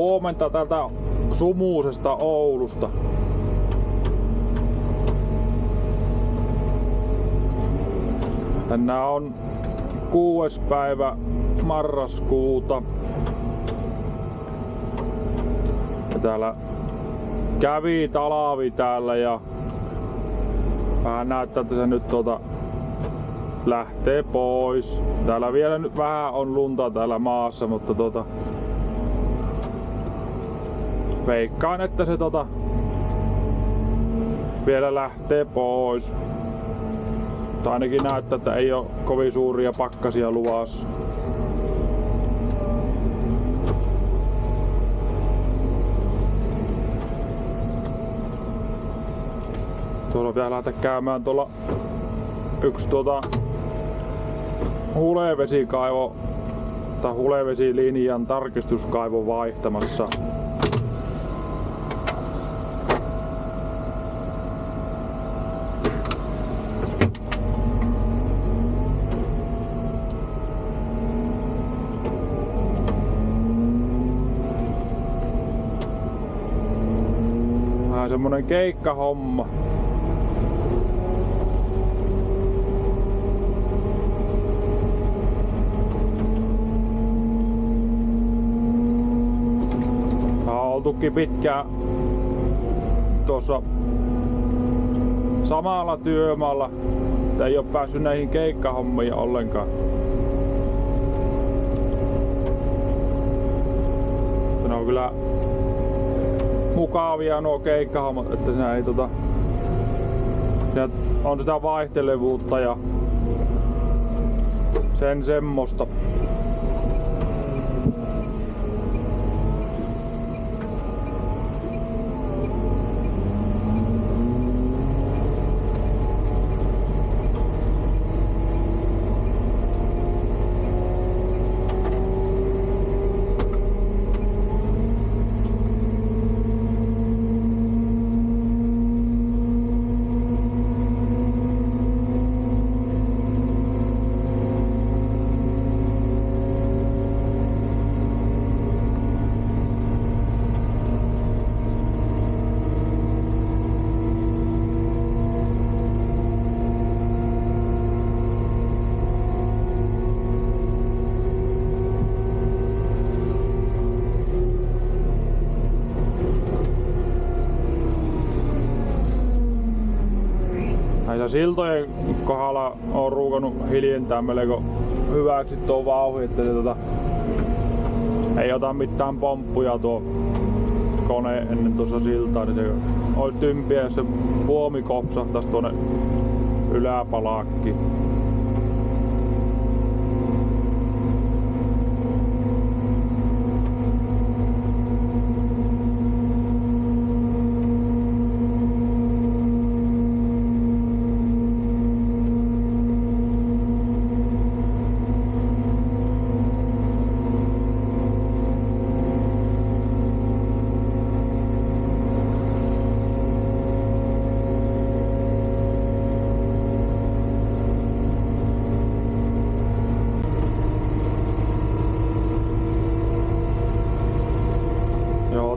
Huomenta täältä sumuisesta Oulusta. Tänään on 6. päivä marraskuuta. Ja täällä kävi talvi täällä ja vähän näyttää, että se nyt lähtee pois. Täällä vielä nyt vähän on lunta täällä maassa, mutta veikkaan, että se vielä lähtee pois. Tai ainakin näyttää, että ei oo kovin suuria pakkasia luvassa. Tuolla pitää lähteä käymään tuolla yksi hulevesikaivo tai hulevesilinjan tarkistuskaivo vaihtamassa. Vähän semmonen keikkahomma. Oltukin pitkään tuossa samalla työmaalla, että ei oo päässyt näihin keikkahommiin ollenkaan. Ne on kyllä mukavia nuo keikkahommat, että siinä ei siinä on sitä vaihtelevuutta ja sen semmoista. Näissä siltojen kohdalla on ruukannut hiljentää melko hyväksi tuo vauhi, että se ei ota mitään pomppuja tuo kone ennen tuossa siltaa, niin se olisi tympiä, jos se puomi kopsahtaisi tuonne yläpalaakkiin.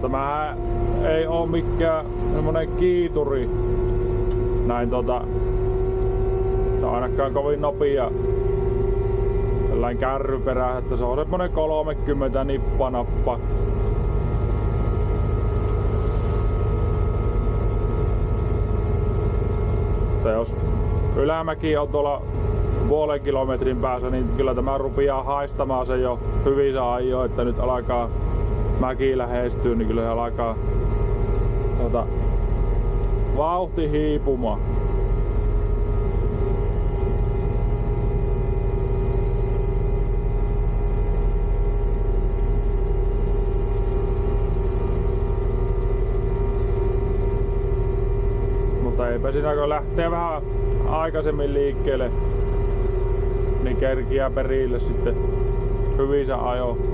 Tämä ei oo mikään semmonen kiituri näin ainakaan kovin nopea tällainen kärryperä, että se on semmonen 30 nippanappa. Mutta jos ylämäki on tuolla puolen kilometrin päässä, niin kyllä tämä rupeaa haistamaan sen jo hyvissä ajoin, että nyt alkaa mäki lähestyy, niin kyllä se alkaa vauhti hiipumaan. Mutta eipä siinä, kun lähtee vähän aikaisemmin liikkeelle, niin kerkiää perille sitten hyvissä ajoin.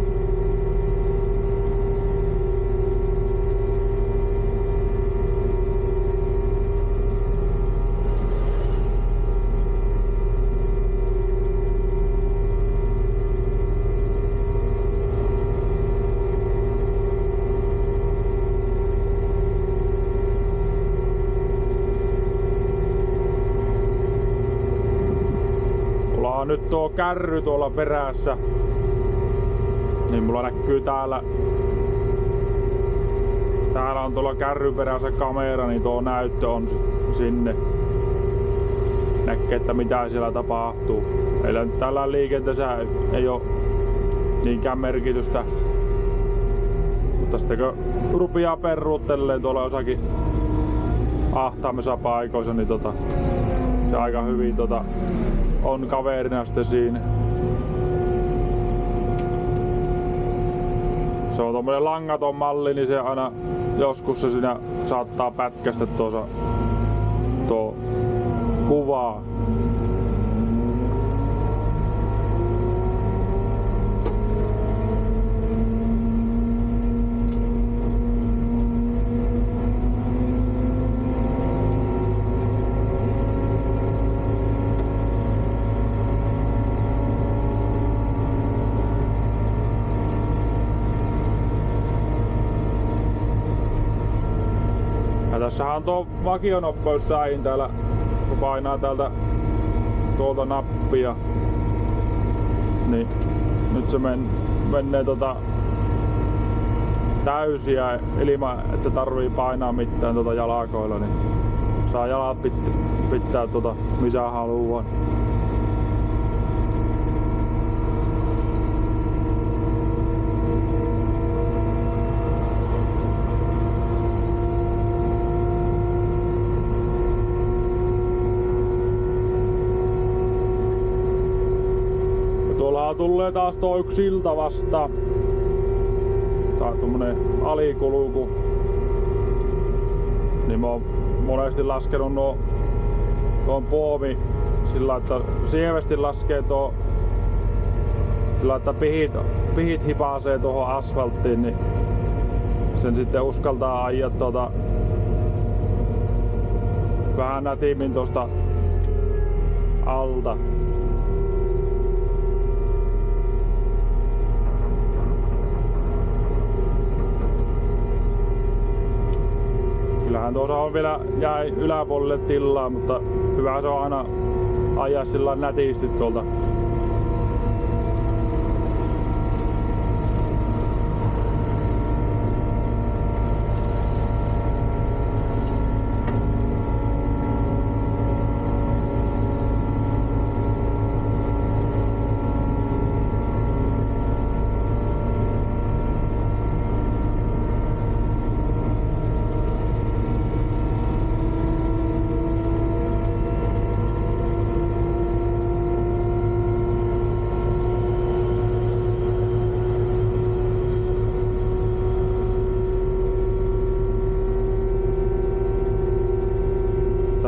Ja nyt tuo kärry tuolla perässä, niin mulla näkyy täällä on tuolla kärryn perässä kamera, niin tuo näyttö on sinne. Näkee, että mitä siellä tapahtuu. Meillä nyt tällä liikenteessä ei oo niinkään merkitystä. Mutta sitten kun rupeaa peruuttelee tuolla jossakin ahtaamissa paikoissa, niin se aika hyvin on kaverina sitten siinä. Se on tommonen langaton malli, niin se aina joskus se siinä saattaa pätkästä tuo kuvaa. Tässähän on tuo vakionoppeussäin täällä, kun painaa täältä tuolta nappia, niin nyt se menee täysiä ilman, että tarvii painaa mitään jalakoilla, niin saa jalat pitää missä haluaa. Tulee taas tuo yksi silta vastaan. Tää on tommonen alikulku. Niin mä oon monesti laskenut tuon poomi sillä, että sievästi laskee sillä, että pihit hipaasee tuohon asfalttiin, niin sen sitten uskaltaa ajaa vähän nätimmin tuosta alta. Kyllähän tuossa on vielä jäi yläpuolelle tilaa, mutta hyvä se on aina ajaa sillä nätisti tuolta.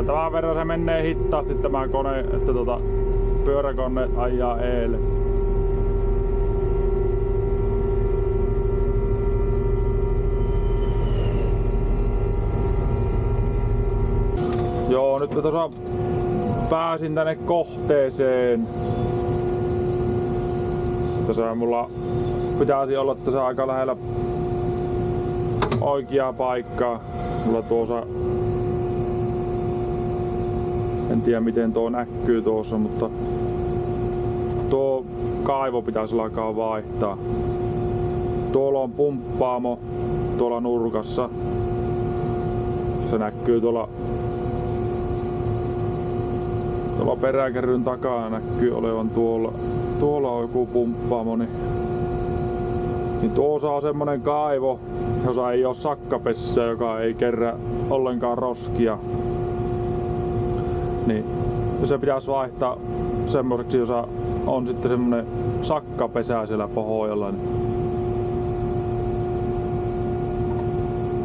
Tämän verran se menee hitaasti tämä kone, että pyöräkone ajaa eelle. Joo, nyt mä tuossa pääsin tänne kohteeseen. Tässä mulla pitäisi olla tässä aika lähellä oikeaa paikkaa. Mulla tuossa en tiedä miten tuo näkyy tuossa, mutta tuo kaivo pitäisi alkaa vaihtaa. Tuolla on pumppaamo tuolla nurkassa. Se näkyy tuolla peräkärryn takana näkyy olevan tuolla. Tuolla on joku pumppaamo. Niin tuossa on semmonen kaivo, jossa ei oo sakkapessää, joka ei kerää ollenkaan roskia. Niin se pitäisi vaihtaa semmoiseksi, jossa on sitten semmonen sakkapesä siellä pohjalla.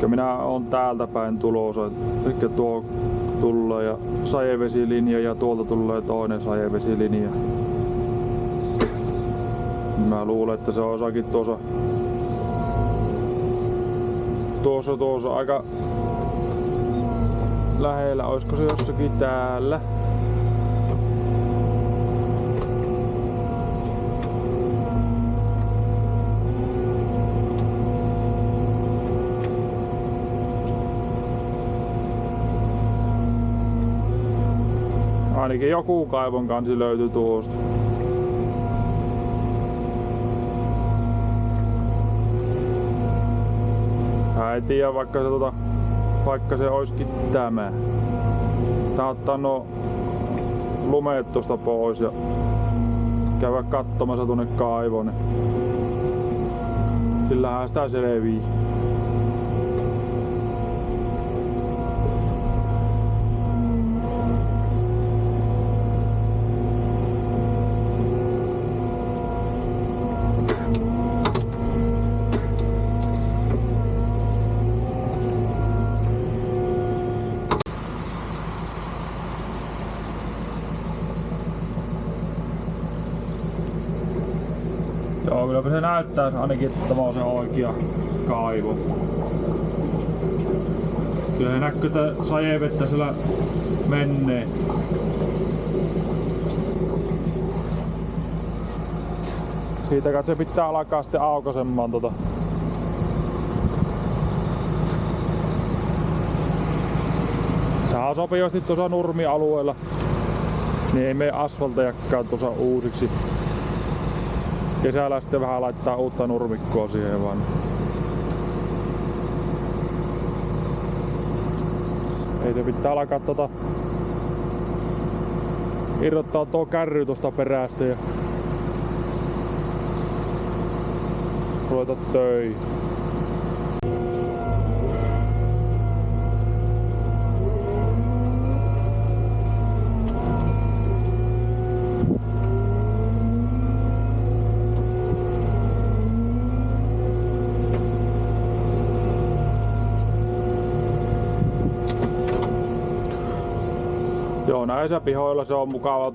Minä on täältä päin tulossa, eli tuo tulee ja sajevesilinja ja tuolta tulee toinen sajevesilinja. Mä luulen, että se on osakin tuossa aika lähellä. Olisiko se jossakin täällä? ainakin joku kaivon kansi löytyi tuosta. Ei tiedä vaikka se olisikin tämä. Tää ottaa nuo lumeet tosta pois ja käydä katsomassa tuonne kaivoon. Sillähän sitä selvii. Joo, kylläpä se näyttää ainakin, että tämä on se oikea kaivo. Kyllä se näkyy, että sajevettä siellä menee. Siitä kai se pitää alkaa sitten aukaisemaan Sehän on sopivasti tuossa nurmialueella. Niin ei mene asfaltejakaan tuossa uusiksi. Kesällä sitten vähän laittaa uutta nurmikkoa siihen vaan. Ei se pitää alkaa irrottaa tuo kärry tuosta perästä ja ruveta töihin. Joo, näissä pihoilla se on mukava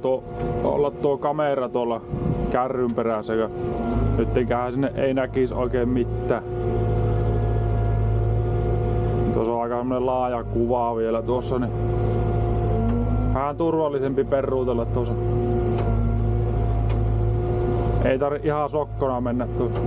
olla tuo kamera tuolla kärryn perässä. Nyttenkään sinne ei näkisi oikein mitään. Tuossa on aika laaja kuva vielä tuossa, niin vähän turvallisempi peruutella tuossa. Ei tarvi ihan sokkona mennä tuossa.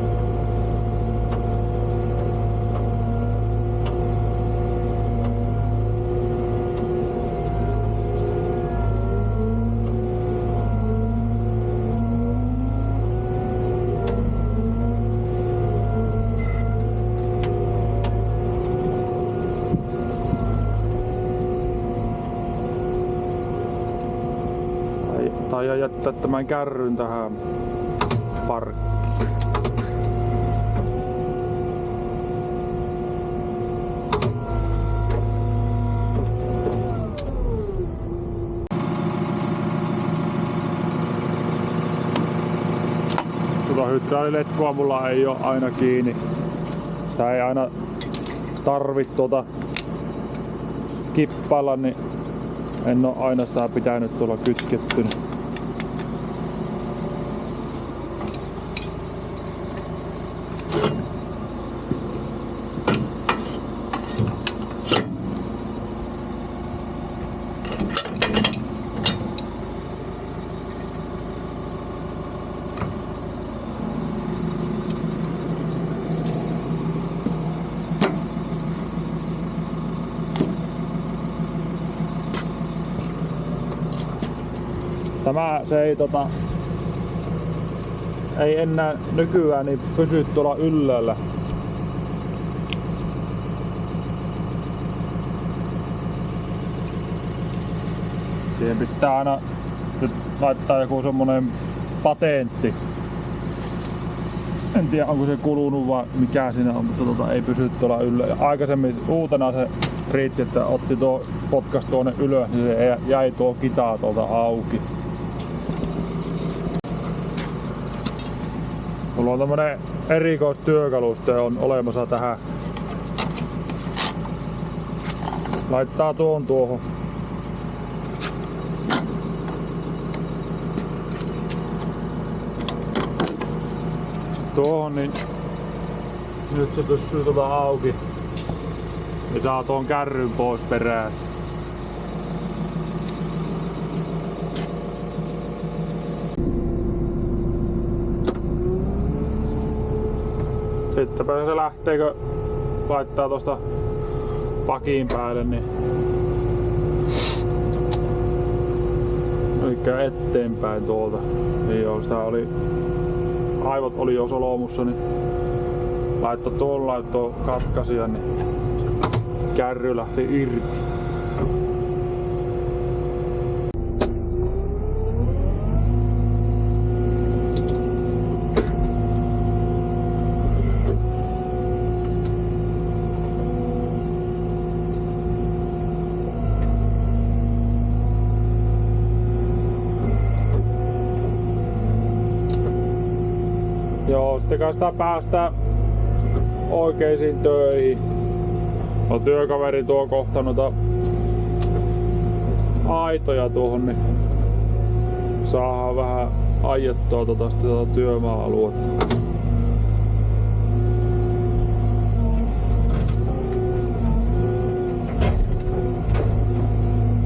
Tai jättää tämän kärryn tähän parkkiin. Tuota hydraaliletkua mulla ei oo aina kiinni. Sitä ei aina tarvitse kippailla, niin en oo aina sitä pitänyt tuolla kytkettynä. Tämä se ei enää nykyään niin pysy tuolla ylhäällä. Siihen pitää aina nyt laittaa joku semmonen patentti. En tiedä onko se kulunut vai mikä siinä on, mutta ei pysy tuolla ylhäällä. Aikaisemmin uutena se riitti, että otti tuo potkas tuonne ylös, niin se jäi tuo kita tuolta auki. Mulla on tämmönen erikoistyökaluste on olemassa tähän. Laittaa tuohon. Tuohon niin nyt se pysyy auki. Ja saa tuon kärryn pois perästä. Sittenpä se lähteekö laittaa tosta pakin päälle, niin ehkä eteenpäin tuolta. Niin joo, sitä oli, aivot oli jo solmussa, niin laittoi katkaisia, niin kärry lähti irti. Joo, sitten kai sitä päästään oikeisiin töihin. No, työkaveri tuo kohta noita aitoja tuohon, niin saadaan vähän ajettua tuota työmaa-aluetta.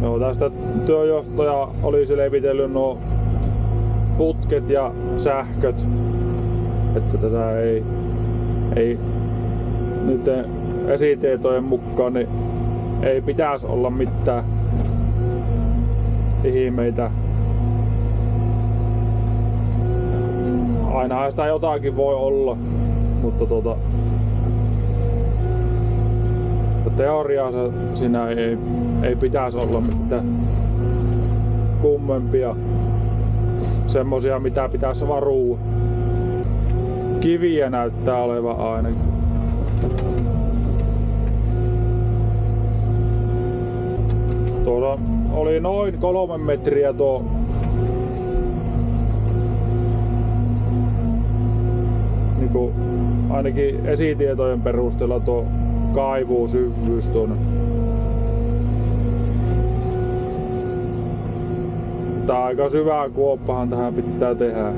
Joo, tästä työjohtaja oli selvitellyt nuo putket ja sähköt, että tätä ei nyt esitietojen mukaan niin ei pitäisi olla mitään ihmeitä. Ainahan sitä jotakin voi olla, mutta teoriassa siinä ei pitäisi olla mitään kummempia, semmosia mitä pitäisi varua. Kiviä näyttää olevan ainakin. Tuolla oli noin 3 metriä tuo niinku, ainakin esitietojen perusteella tuo kaivuusyvyys tuonne. Tää aika syvää kuoppahan tähän pitää tehdä.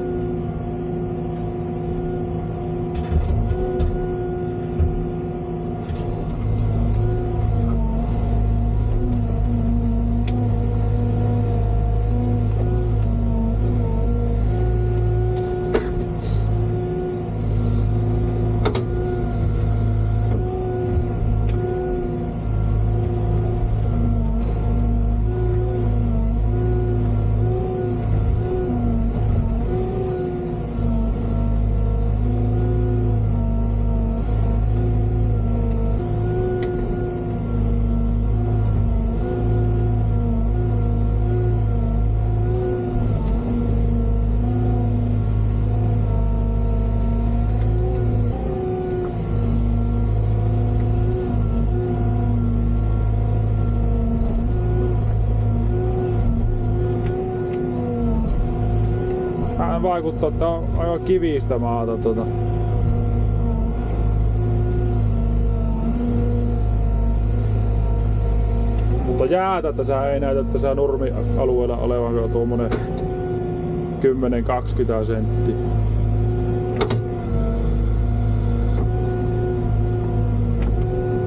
Vaikuttaa, että on aivan kivistä maata Mutta jäätä tässä ei näytä tässä nurmialueella olevan tuommoinen 10-20 senttiä.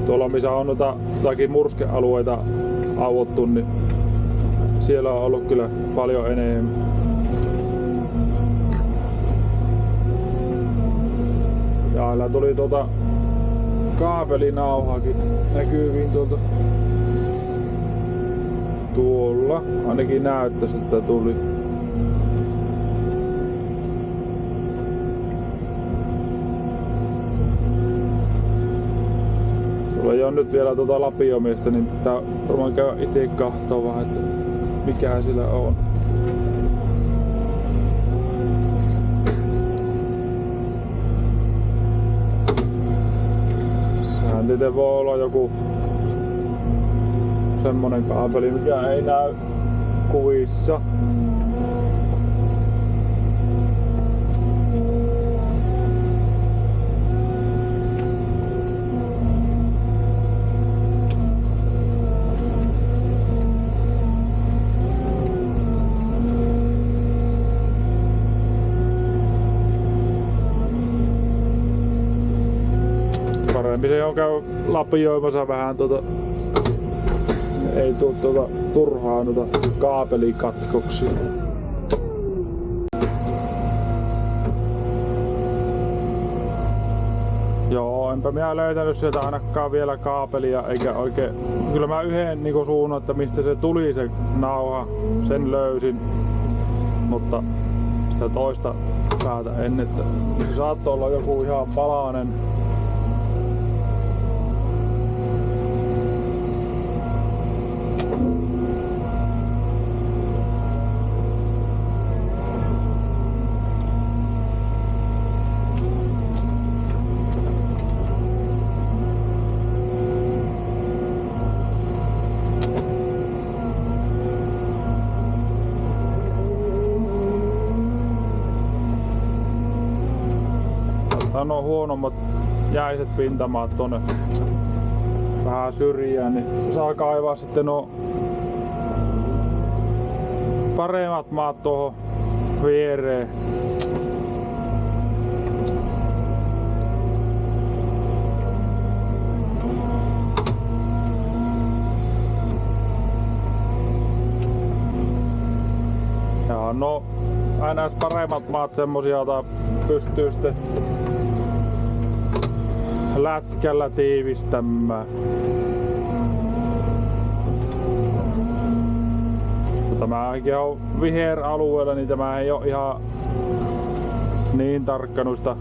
Tuolla missä on jotakin murskealueita auottu, niin siellä on ollut kyllä paljon enemmän. Täällä tuli kaapelinauhakin näkyviin tuolla. Ainakin näyttäisi, että tuli. Tuolla ei ole nyt vielä lapiomiestä, niin pitää varmaan käydä itse kahtoo vähän, että mikä sillä on. Tietenkin voi olla joku semmonen kaapeli, mikä ei näy kuvissa. Parempi se on käy lapioimassa vähän ei tuu turhaa kaapelikatkoksia. Joo, enpä minä löytänyt sieltä ainakaan vielä kaapelia eikä oikein. Kyllä mä yhden suunnan, että mistä se tuli se nauha, sen löysin. mutta sitä toista päätä en, että se saattoi olla joku ihan palanen. Tää on huonommat jäiset pintamaat tonne vähän syrjään, niin saa kaivaa sitten no paremmat maat tuohon viereen. Ja no aina paremmat maat semmosia, jota pystyy sitten lätkällä tiivistämään. Tämäkin on viheralueella, niin tämä ei ole ihan niin tarkkanusta,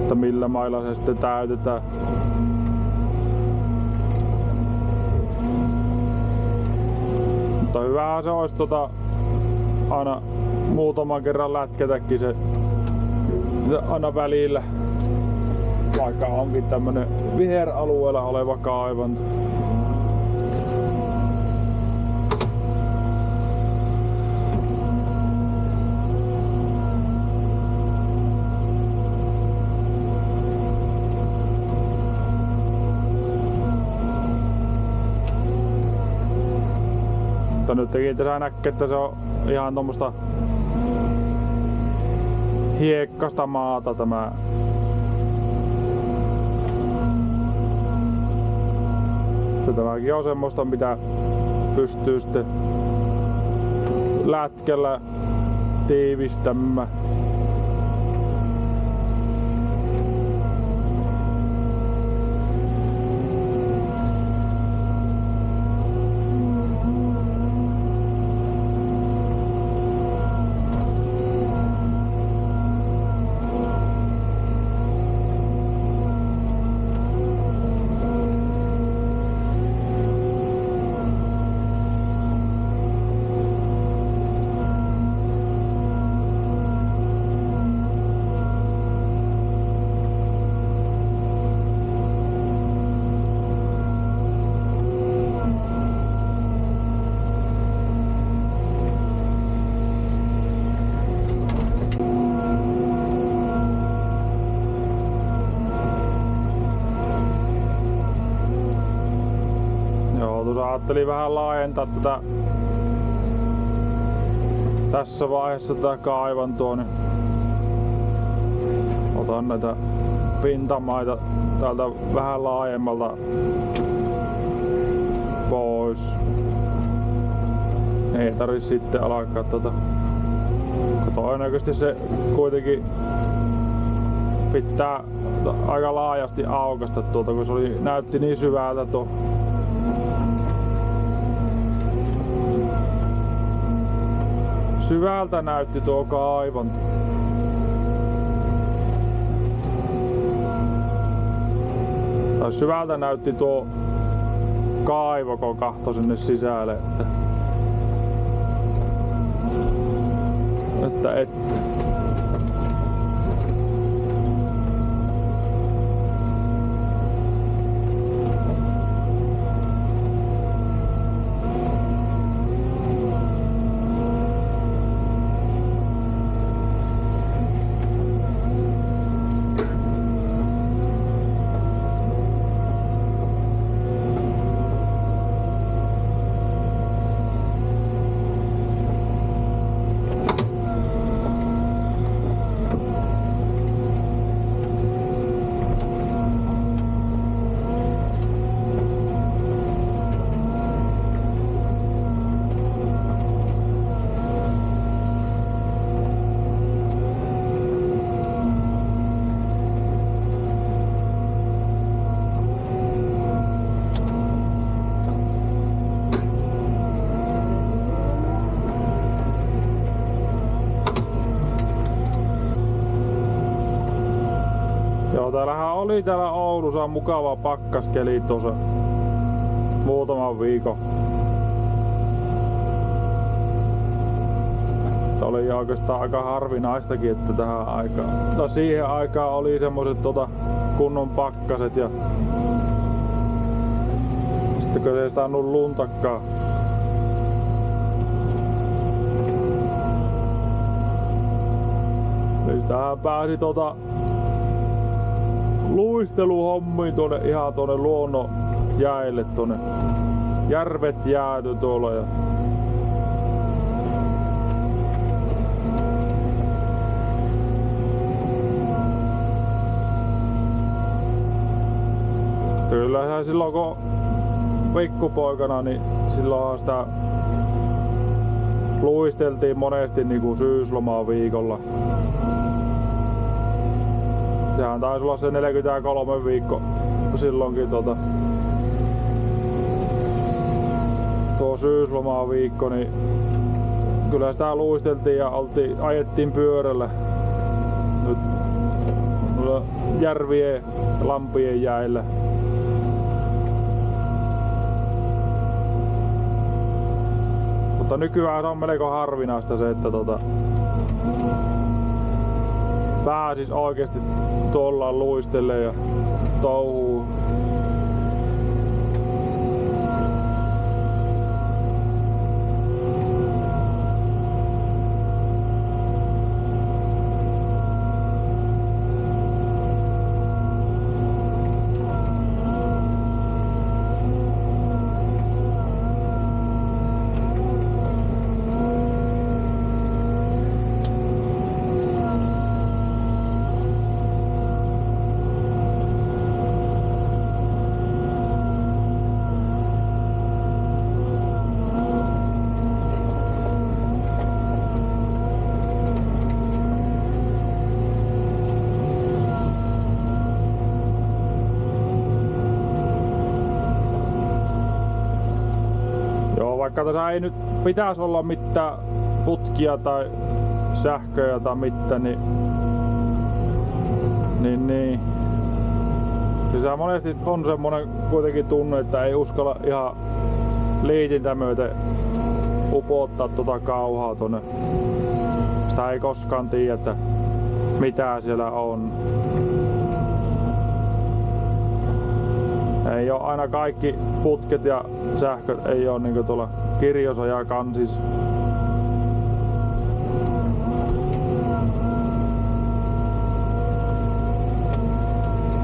että millä mailla se sitten täytetään. Mutta hyvähän se olisi aina muutaman kerran lätkätäkin se aina välillä. Vaikka onkin tämmönen viheralueella oleva kaivanto. Mutta nytkin tässä näkee, että se on ihan tommoista hiekkasta maata tämä. Tämäkin on semmoista, mitä pystyy sitten lätkällä tiivistämään. Ajattelin vähän laajentaa tätä tässä vaiheessa tätä kaivantoa, niin otan näitä pintamaita täältä vähän laajemmalta pois. Ei tarvitse sitten alkaa todennäköisesti se kuitenkin pitää aika laajasti aukasta kun se näytti niin syvältä tuo. Syvältä näytti tuo kaivanto. Tai syvältä näytti tuo kaivo, kun kahtoi sinne sisälle. Että täällähän oli täällä Oulussa mukava pakkaskeli tuossa muutaman viikon. Oli oikeastaan aika harvinaistakin, että tähän aikaan. Tai siihen aikaan oli semmoset kunnon pakkaset ja sitten kun ei sitä annut luntakaan. Niin sitähän pääsi luisteluhommiin ihan tuonne luonnon jäille, tuonne järvet jääty tuolla ja kyllä silloin kun pikkupoikana, niin silloinhan sitä luisteltiin monesti niinku syyslomaa viikolla. Sehän taisi olla se 43 viikko silloinkin tuo syyslomaa viikko, niin kyllä sitä luisteltiin ja ajettiin pyörällä nyt järvien ja lampien jäillä. Mutta nykyään on melko harvinaista se, että pääsis oikeesti tuolla luistelle ja touhuu. Vaikka tässä ei nyt pitäisi olla mitään putkia tai sähköjä tai mitään, niin se monesti on semmonen kuitenkin tunne, että ei uskalla ihan liitintä myöten upottaa kauhaa tonne. Sitä ei koskaan tiedä, että mitä siellä on. Ei oo aina kaikki putket ja sähköt ei oo niinku tuolla kirjoissa ja kansissa.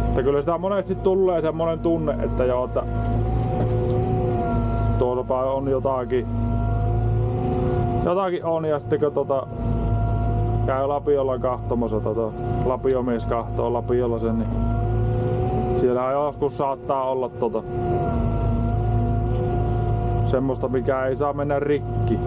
Mutta kyllä sitä monesti tulee semmonen tunne, että joo, että tuossa on jotakin on, ja sitten kun käy Lapiolla kahtomassa, Lapiomies kahtoo Lapiolla sen, niin siellä joskus saattaa olla semmoista, mikä ei saa mennä rikki.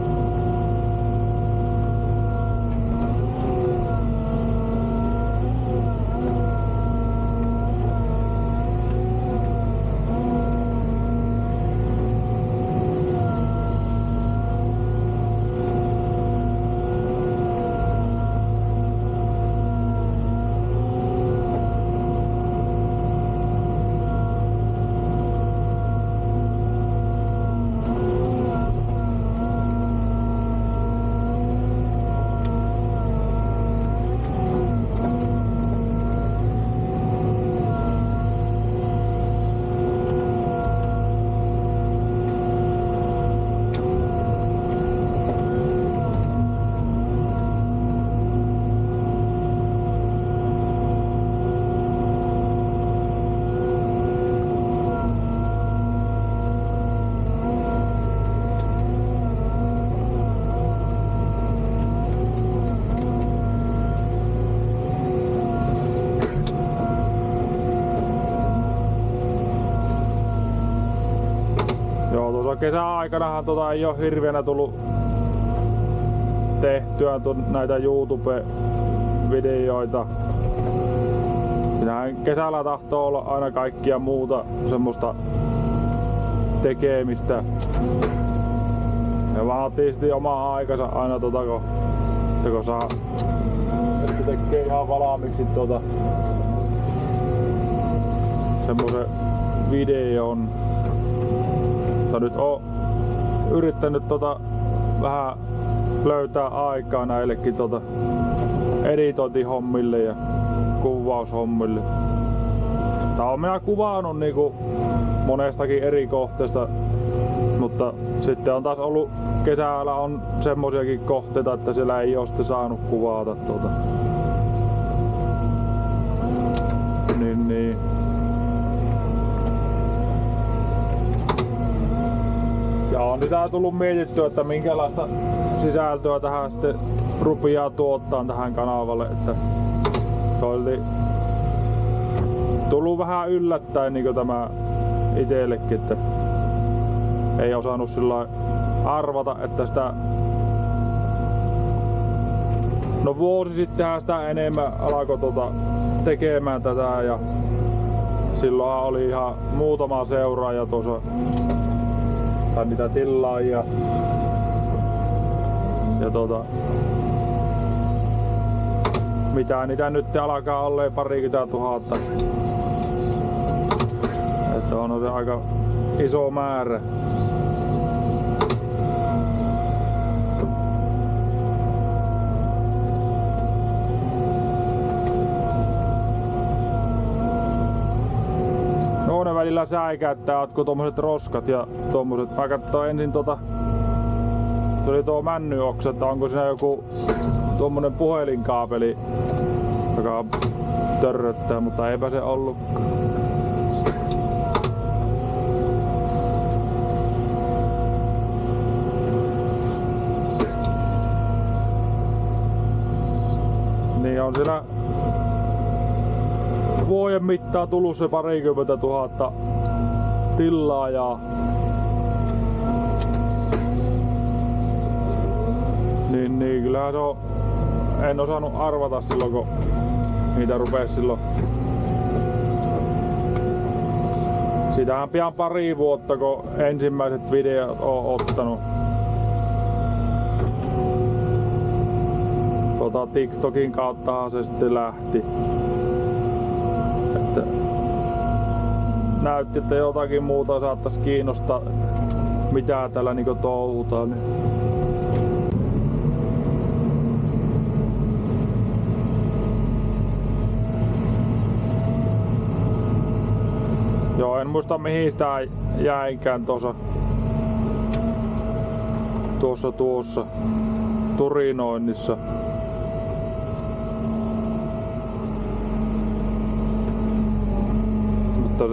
Kesäaikanahan ei oo hirveänä tullut tehtyä näitä YouTube-videoita. Siinähän kesällä tahtoo olla aina kaikkia muuta semmoista tekemistä. Ja vaatii sitten omaa aikansa aina kun saa, että tekee ihan valmiiksi semmosen videon. Mutta nyt oon yrittänyt vähän löytää aikaa näillekin editointihommille ja kuvaushommille. Tää on minä kuvannut niinku monestakin eri kohteesta, mutta sitten on taas ollut kesällä on semmosiakin kohteita, että siellä ei oo sitten saanut kuvata Niin. Ja on sitä tullut mietittyä, että minkälaista sisältöä tähän sitten rupeaa tuottaa tähän kanavalle, että se oli tullut vähän yllättäen niin tämä itellekin, että ei osannut sillä arvata, että sitä no vuosi sittenhän sitä enemmän alkoi tekemään tätä ja silloinhan oli ihan muutama seuraaja tuossa tai niitä tilaajia ja mitä niitä nyt alkaa olleen 20 000, että on se aika iso määrä. No ne välillä säikäyttää, ootko tommoset roskat ja tommoset. Mä katsoin ensin se oli tuo männyoksa, että onko siinä joku tuommoinen puhelinkaapeli, joka törröttää, mutta eipä se ollutkaan. Niin on siinä vuoden mittaan tullut se 20 000 tilaajaa. Niin kyllähän se on, en osannut arvata silloin kun niitä rupesi silloin. Siitähän pian pari vuotta kun ensimmäiset videot on ottanut. TikTokin kauttahan se sitten lähti. Että näytti, että jotakin muuta saattaisi kiinnostaa, mitä täällä niinku touhutaan. Niin. Joo, en muista mihin sitä jäinkään tuossa turinoinnissa. Mutta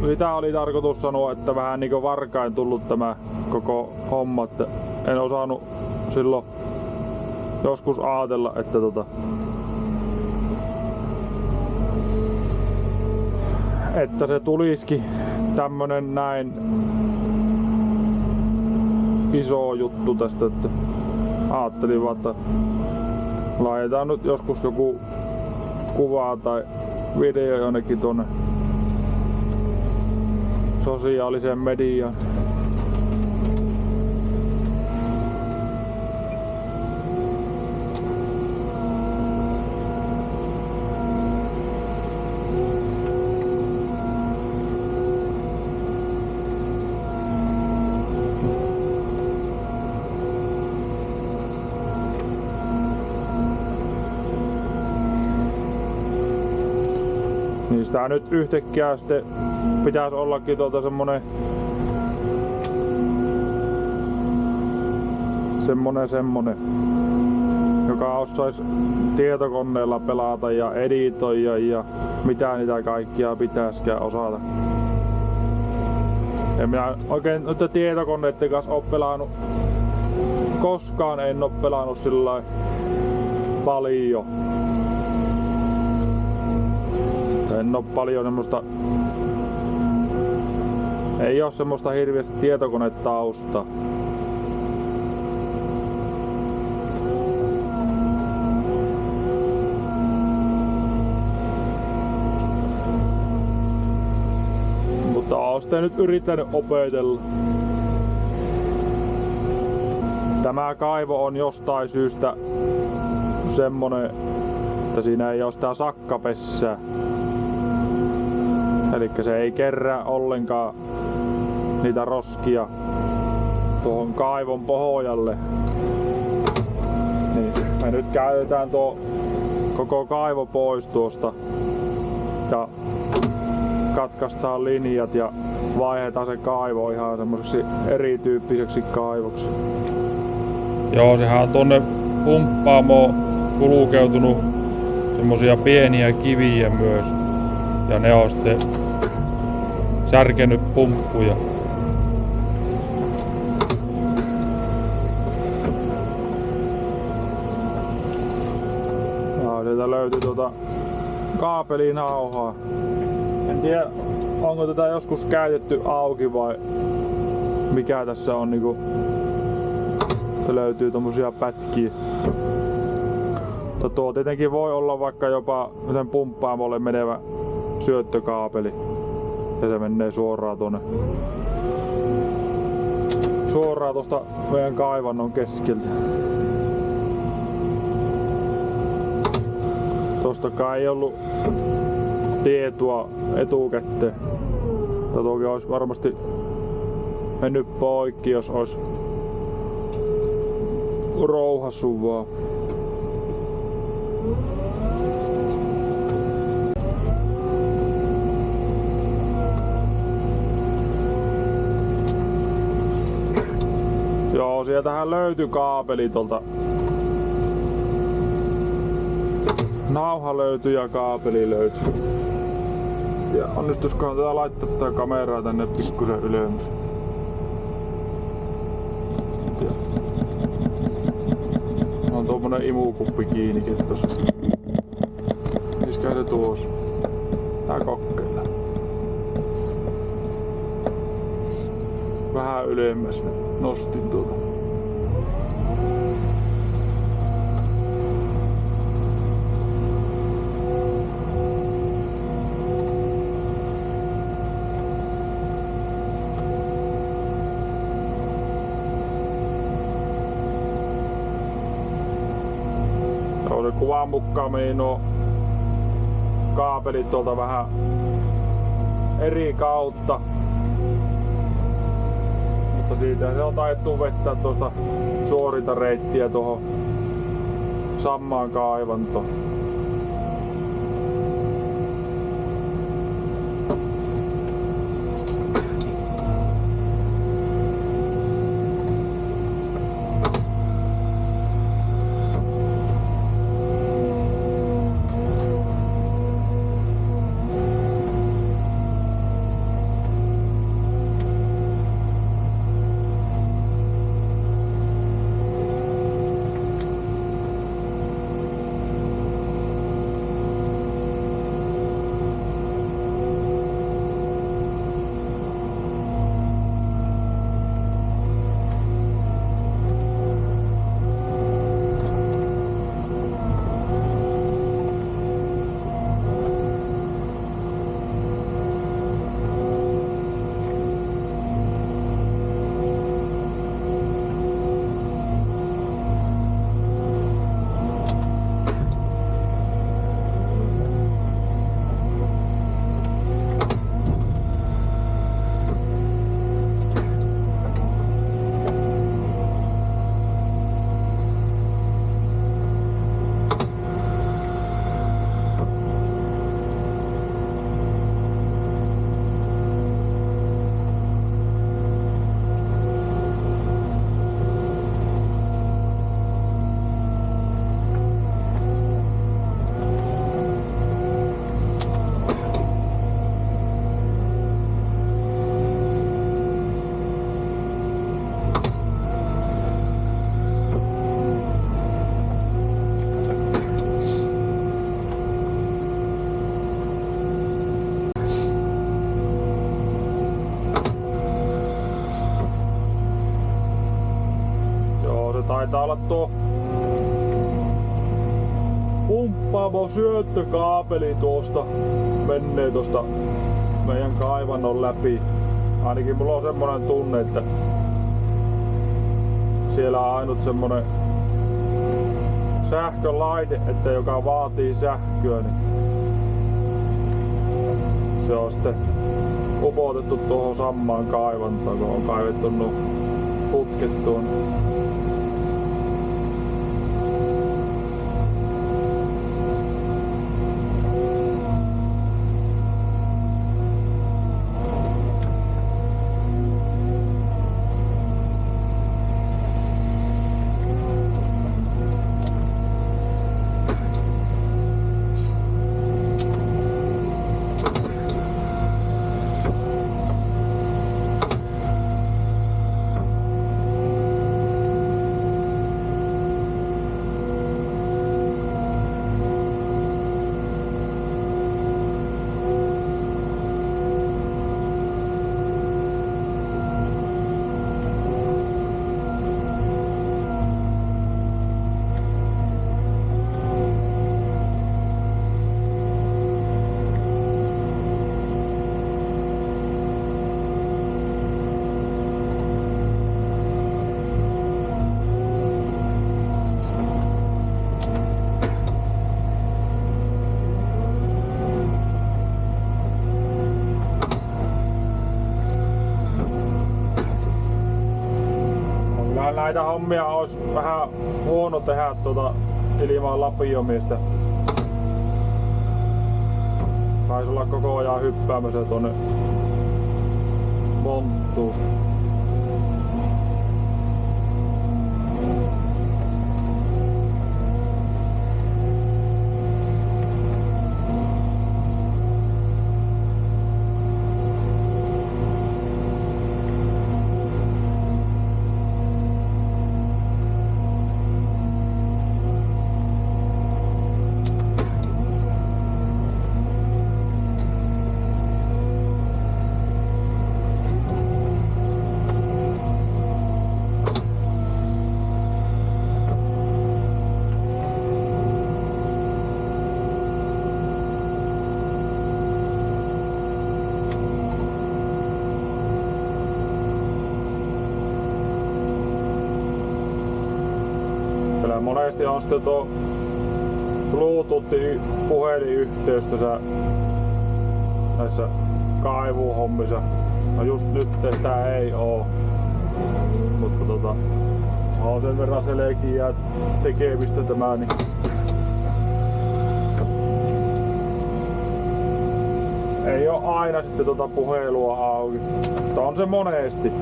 sitä oli tarkoitus sanoa, että vähän niinku varkain tullut tämä koko homma, että en osannut silloin joskus ajatella, että se tulisikin tämmönen näin iso juttu tästä, että ajattelin vaan, että laitetaan nyt joskus joku kuva tai video jonnekin tuonne sosiaaliseen mediaan. Niin sitä nyt yhtäkkiä sitten pitäisi ollakin semmonen, joka osaisi tietokoneella pelata ja editoida ja mitä niitä kaikkia pitäisikään osata. En minä oikein noita tietokoneiden kanssa oo pelannut, koskaan en oo pelannut sillä paljon. En oo paljon semmoista, ei oo semmoista hirveästi tietokonetausta. Mutta oon sitä nyt yrittänyt opetella. Tämä kaivo on jostain syystä semmonen, että siinä ei oo sitä sakkapessää. Elikkä se ei kerää ollenkaan niitä roskia tuohon kaivon pohjalle. Niin me nyt käytetään tuo koko kaivo pois tuosta ja katkaistaan linjat ja vaihdetaan se kaivo ihan semmoiseksi erityyppiseksi kaivoksi. Joo, sehän on tonne pumppaamoon kulkeutunut semmosia pieniä kiviä myös. Ja ne on sitten särkenyt pumppuja. Ja sieltä löytyi kaapelinauhaa. En tiedä, onko tätä joskus käytetty auki vai mikä tässä on niinku. Löytyy tommosia pätkiä. Mutta tuo tietenkin voi olla vaikka jopa sen pumppaamolle menevä syöttökaapeli. Ja se menee suoraan tuosta meidän kaivannon keskeltä. Tostakaan ei ollut tietoa etukäteen. Toki olisi varmasti mennyt poikki, jos olisi rouhassu vaan. Joo, sieltähän löytyi kaapeli tuolta. Nauha löytyi ja kaapeli löytyi. Ja onnistuskohan tätä laittaa tätä kameraa tänne pikkusen ylemmäs. On tommonen imukuppi kiinnikin tossa. Miskä se tuossa? Tää kokeillaan. Vähän ylemmäs nostin tuota. Kuvan mukaan meni nuo kaapelit tuolta vähän eri kautta. Mutta siitä se on taidettu vettää tuosta suorinta reittiä tuohon samaan kaivantoon. Taitaa olla tuo pumppaamo syöttökaapeli tuosta menee tuosta meidän kaivannon läpi. Ainakin mulla on semmonen tunne, että siellä on ainut semmonen sähkölaite, että joka vaatii sähköä, niin Se on sitten upotettu tuohon samaan kaivantoon, kun on kaivettu nuo putket tuonne. Näitä hommia olisi vähän huono tehdä ilman lapiomiestä. Saisi olla koko ajan hyppäämässä tonne monttuun. Monesti on sitten tuo Bluetooth-puhelinyhteys tässä näissä kaivuhommissa. No just nyt sitä ei oo. Mutta on sen verran selkeää tekemistä tämä, niin ei oo aina sitten puhelua auki. Mutta on se monesti.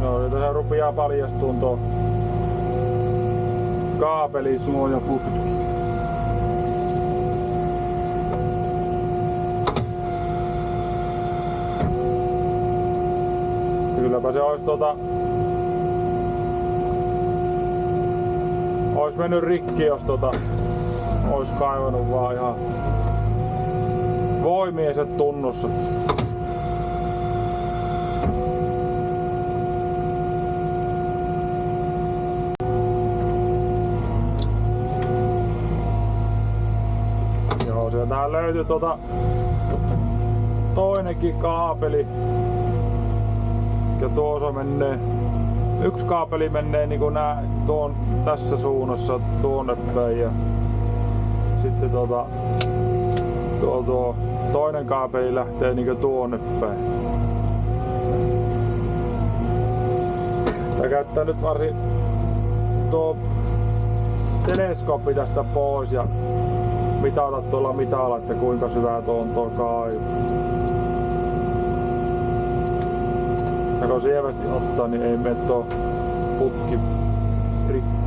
No, tässä rupeaa paljastumaan tuo kaapelisuojaputki. Kylläpä se olisi ois mennyt rikki, jos ois kaivannut vaan ihan voimiensa tunnussa. Sieltähän löytyy toinenkin kaapeli. Ja tuossa menee, yksi kaapeli menee niinku tuon tässä suunnassa tuonne päin ja sitten tuo toinen kaapeli lähtee niinku tuonne päin. Tää käyttää nyt varsin tuo teleskooppi tästä pois ja mitata tuolla mitalla, että kuinka syvää tuo kaivu. Ja kun sievästi ottaa, niin ei mene tuo putki rikki.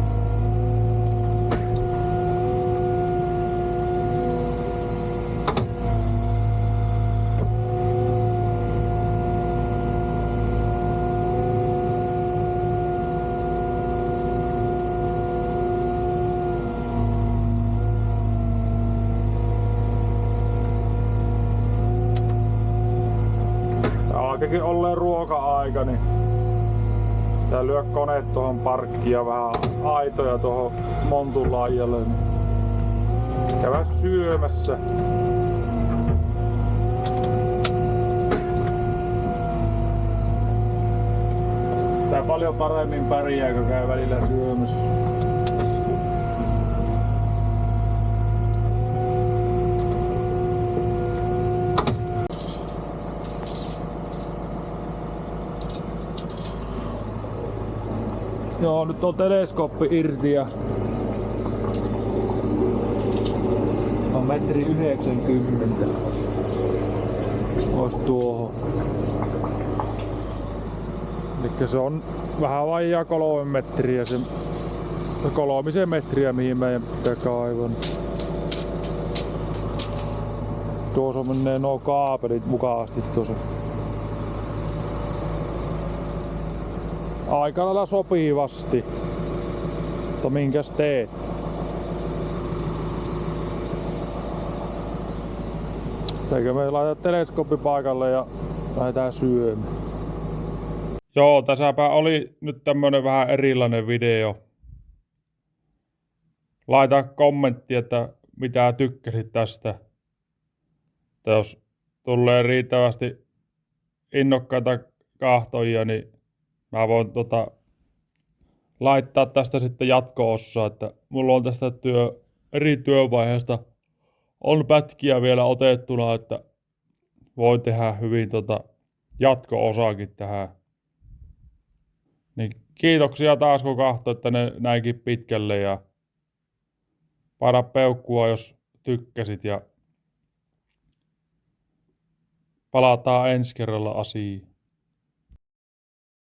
Alkeekin olleen ruoka-aika, niin tää lyö koneet tuohon parkkiin ja vähän aitoja tuohon montun laidalle, niin käydään syömässä. Tää paljon paremmin pärjää, kun käy välillä syömässä. Joo, nyt on teleskooppi irti ja on 1,90 m. Ois tuohon. Elikkä se on vähän vajaa 3 metriä se 3 metriä mihin meidän pitää kaivaa. Tuossa menee nuo kaapelit mukaasti tuossa. Aika lailla sopivasti. Mutta minkäs teet? Eikö me laita teleskooppi paikalle ja lähdetään syömään? Joo, tässäpä oli nyt tämmönen vähän erilainen video. Laita kommentti, että mitä tykkäsit tästä. Että jos tulee riittävästi innokkaita kahtojia, niin mä voin laittaa tästä sitten jatko-osaa, että mulla on tästä eri työvaiheesta on pätkiä vielä otettuna, että voi tehdä hyvin jatko-osaakin tähän. Niin kiitoksia taas kun katsoitte ne näinkin pitkälle ja paina peukkua jos tykkäsit ja palataan ensi kerralla asiaan.